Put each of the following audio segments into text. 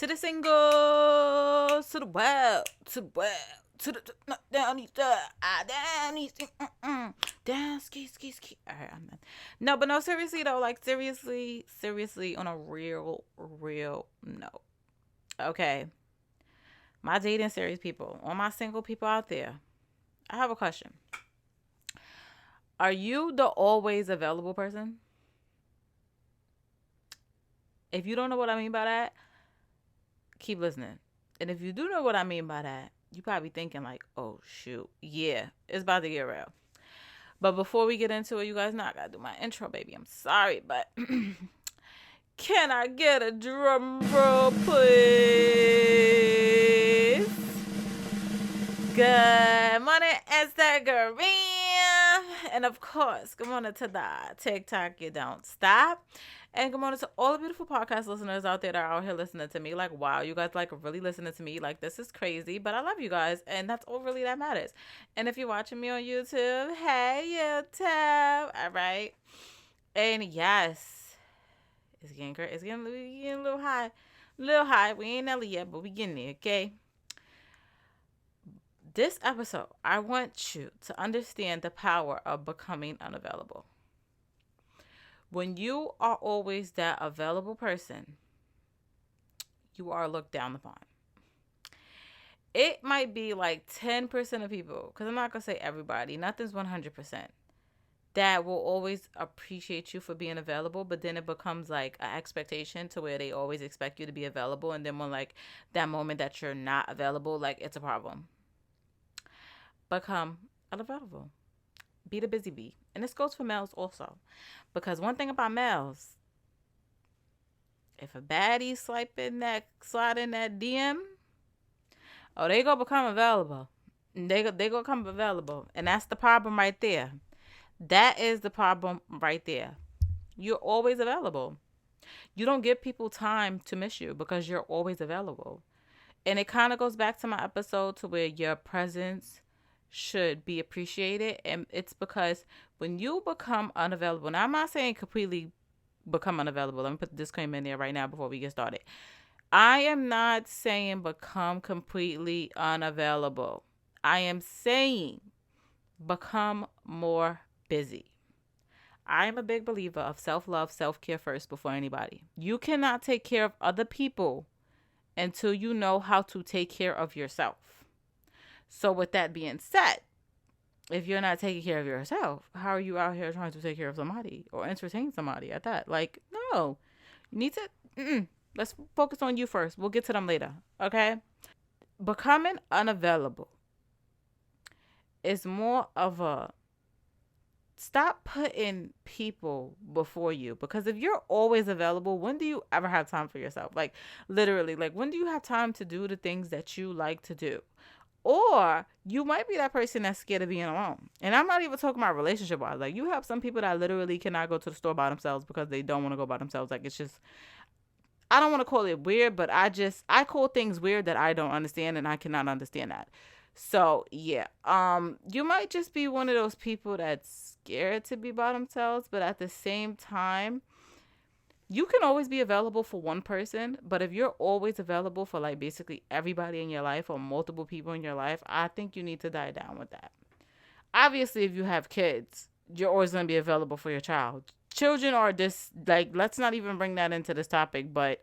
To the singles, to the world, to the world, to the down these down these down ski. All right, I'm done. No, but no, seriously though, like seriously, on a real note. Okay, my dating series people, all my single people out there, I have a question. Are you the always available person? If you don't know what I mean by that, keep listening. And if you do know what I mean by that, you probably thinking like, oh shoot, yeah, it's about to get real. But before we get into it, you guys know I gotta do my intro, baby. I'm sorry, but can I get a drum roll, please? Good morning, Instagram. And of course, good morning to the TikTok, you don't stop. And good morning to all the beautiful podcast listeners out there that are out here listening to me. Like, wow, you guys like really listening to me. Like, this is crazy, but I love you guys. And that's all really that matters. And if you're watching me on YouTube, hey, YouTube. All right. And yes, it's getting great. It's getting a little high. A little high. We ain't Nelly yet, but we getting there, okay? This episode, I want you to understand the power of becoming unavailable. When you are always that available person, you are looked down upon. It might be like 10% of people, because I'm not going to say everybody, nothing's 100%, that will always appreciate you for being available, but then it becomes like an expectation to where they always expect you to be available. And then when like that moment that you're not available, like it's a problem. Become unavailable. Be the busy bee. And this goes for males also. Because one thing about males, if a baddie slide in that DM, oh, they gonna become available. They gonna come available. And that's the problem right there. That is the problem right there. You're always available. You don't give people time to miss you because you're always available. And it kind of goes back to my episode to where your presence should be appreciated. And it's because when you become unavailable, now I'm not saying completely become unavailable. Let me put the disclaimer in there right now before we get started. I am not saying become completely unavailable. I am saying become more busy. I am a big believer of self-love, self-care first before anybody. You cannot take care of other people until you know how to take care of yourself. So with that being said, if you're not taking care of yourself, how are you out here trying to take care of somebody or entertain somebody at that? Like, no. You need to, let's focus on you first. We'll get to them later, okay? Becoming unavailable is more of a stop putting people before you, because if you're always available, when do you ever have time for yourself? Like literally, like when do you have time to do the things that you like to do? Or you might be that person that's scared of being alone. And I'm not even talking about relationship wise. Like you have some people that literally cannot go to the store by themselves because they don't want to go by themselves. Like it's just, I don't want to call it weird, but I call things weird that I don't understand, and I cannot understand that. So yeah, you might just be one of those people that's scared to be by themselves, but at the same time, you can always be available for one person, but if you're always available for like basically everybody in your life or multiple people in your life, I think you need to die down with that. Obviously, if you have kids, you're always going to be available for your child. Children are this, like, let's not even bring that into this topic, but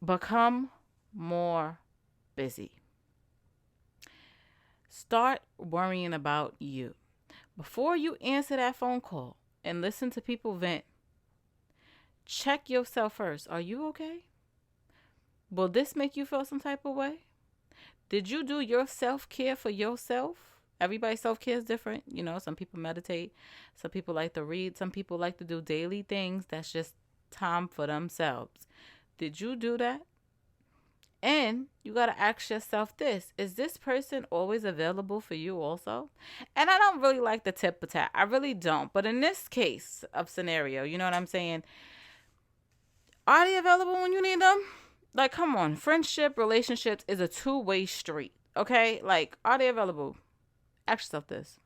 become more busy. Start worrying about you. Before you answer that phone call and listen to people vent, check yourself first. Are you okay? Will this make you feel some type of way? Did you do your self-care for yourself? Everybody's self-care is different. You know, some people meditate. Some people like to read. Some people like to do daily things. That's just time for themselves. Did you do that? And you got to ask yourself this. Is this person always available for you also? And I don't really like the tip for tat. I really don't. But in this case of scenario, you know what I'm saying? Are they available when you need them? Like, come on. Friendship, relationships is a two-way street. Okay? Like, are they available? Ask yourself this.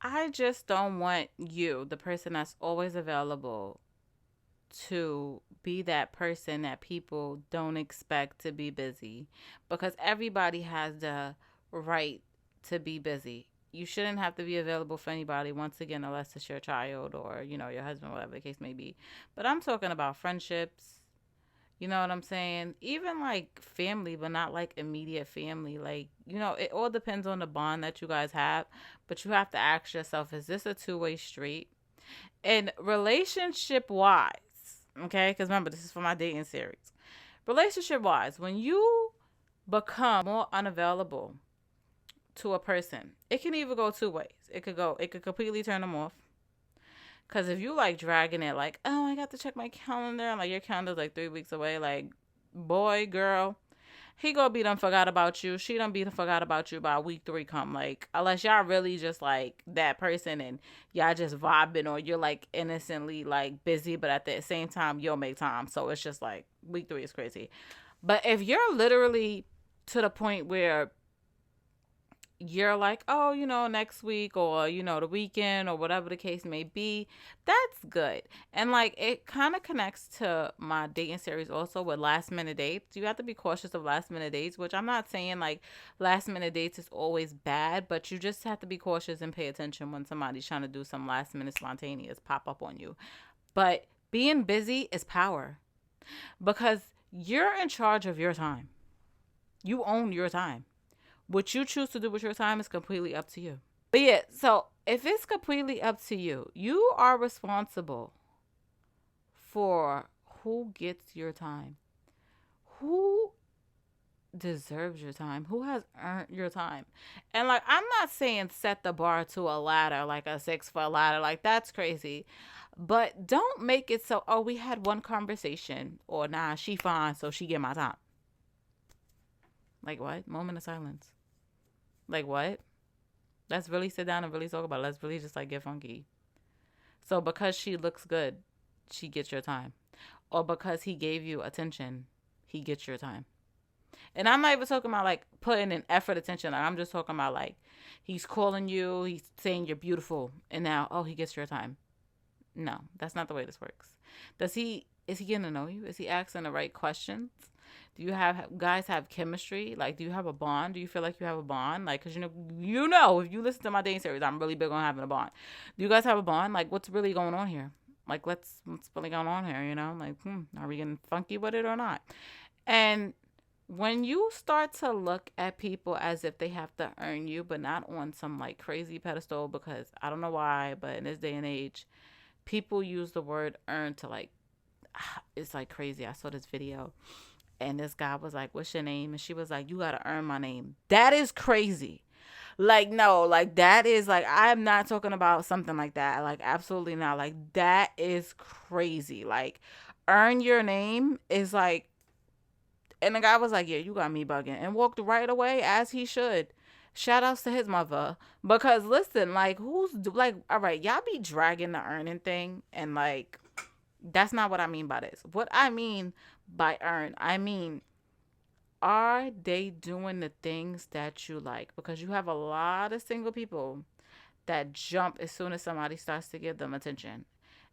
I just don't want you, the person that's always available, to be that person that people don't expect to be busy, because everybody has the right to be busy. You shouldn't have to be available for anybody, once again, unless it's your child or, your husband, whatever the case may be. But I'm talking about friendships. You know what I'm saying? Even like family, but not like immediate family. Like, it all depends on the bond that you guys have. But you have to ask yourself, is this a two-way street? And relationship wise, okay? Because remember, this is for my dating series. Relationship wise, when you become more unavailable to a person, it can either go two ways. It could completely turn them off. Because if you like dragging it, like, oh, I got to check my calendar, and like your calendar's like 3 weeks away, like, boy, girl, he gonna be done forgot about you. She done be done forgot about you by week 3 come. Like, unless y'all really just like that person and y'all just vibing, or you're like innocently like busy, but at the same time you'll make time. So it's just like week 3 is crazy. But if you're literally to the point where you're like, oh, next week, or, the weekend, or whatever the case may be, that's good. And like, it kind of connects to my dating series also with last minute dates. You have to be cautious of last minute dates, which I'm not saying like last minute dates is always bad, but you just have to be cautious and pay attention when somebody's trying to do some last minute spontaneous pop up on you. But being busy is power, because you're in charge of your time. You own your time. What you choose to do with your time is completely up to you. But yeah, so if it's completely up to you, you are responsible for who gets your time, who deserves your time, who has earned your time. And like, I'm not saying set the bar to a ladder, like a 6-foot ladder, like that's crazy. But don't make it so, oh, we had one conversation, or nah, she fine, so she get my time. Like what? Moment of silence. Like what? Let's really sit down and really talk about it. Let's really just like get funky. So because she looks good, she gets your time. Or because he gave you attention, he gets your time. And I'm not even talking about like putting in effort attention. Like, I'm just talking about like he's calling you, he's saying you're beautiful, and now, oh, he gets your time. No, that's not the way this works. Is he getting to know you? Is he asking the right questions? Do you guys have chemistry? Like, do you have a bond? Do you feel like you have a bond? Like, because if you listen to my dating series, I'm really big on having a bond. Do you guys have a bond? Like, what's really going on here? Like, what's really going on here? Like, are we getting funky with it or not? And when you start to look at people as if they have to earn you, but not on some like crazy pedestal, because I don't know why, but in this day and age, people use the word earn to like, it's like crazy. I saw this video. And this guy was like, what's your name? And she was like, you got to earn my name. That is crazy. Like, no, like that is like, I'm not talking about something like that. Like, absolutely not. Like, that is crazy. Like, earn your name is like, and the guy was like, yeah, you got me bugging, and walked right away, as he should. Shout outs to his mother. Because listen, like, who's like, all right, y'all be dragging the earning thing, and like, that's not what I mean by this. What I mean by earn, I mean, are they doing the things that you like? Because you have a lot of single people that jump as soon as somebody starts to give them attention.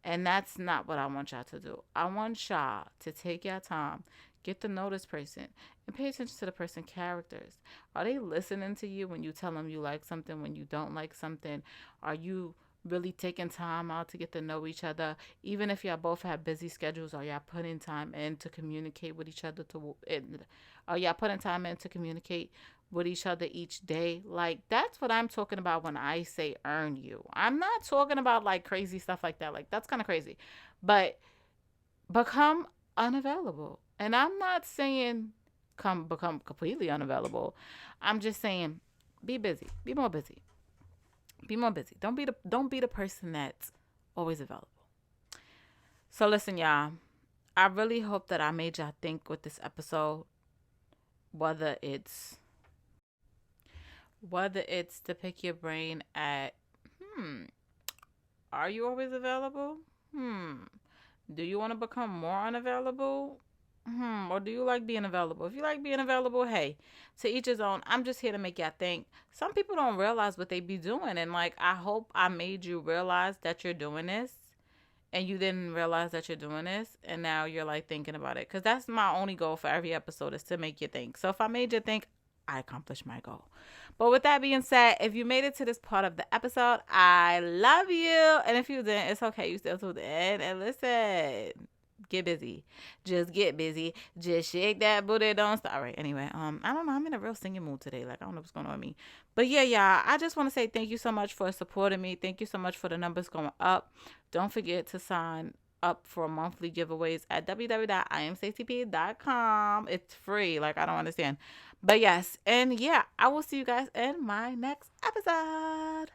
And that's not what I want y'all to do. I want y'all to take your time, get to know this person, and pay attention to the person's characters. Are they listening to you when you tell them you like something, when you don't like something? Are you really taking time out to get to know each other? Even if y'all both have busy schedules, are y'all putting time in to communicate with each other? Are y'all putting time in to communicate with each other each day? Like, that's what I'm talking about when I say earn you. I'm not talking about like crazy stuff like that. Like, that's kind of crazy. But become unavailable. And I'm not saying become completely unavailable. I'm just saying be busy. Be more busy. Be more busy. Don't be the person that's always available. So listen, y'all. I really hope that I made y'all think with this episode. Whether it's to pick your brain at, are you always available? Do you want to become more unavailable? Or do you like being available? If you like being available, hey, to each his own. I'm just here to make y'all think. Some people don't realize what they be doing. And like, I hope I made you realize that you're doing this. and you didn't realize that you're doing this, and now you're like thinking about it. Because that's my only goal for every episode, is to make you think. So if I made you think, I accomplished my goal. But with that being said, if you made it to this part of the episode, I love you. And if you didn't, it's okay. You still tuned in. And listen, get busy. Just get busy. Just shake that booty. Don't stop. All right. Anyway, I don't know. I'm in a real singing mood today. Like, I don't know what's going on with me. But yeah, y'all, I just want to say thank you so much for supporting me. Thank you so much for the numbers going up. Don't forget to sign up for monthly giveaways at www.iamstaceyp.com. It's free. Like, I don't understand. But yes, and yeah, I will see you guys in my next episode.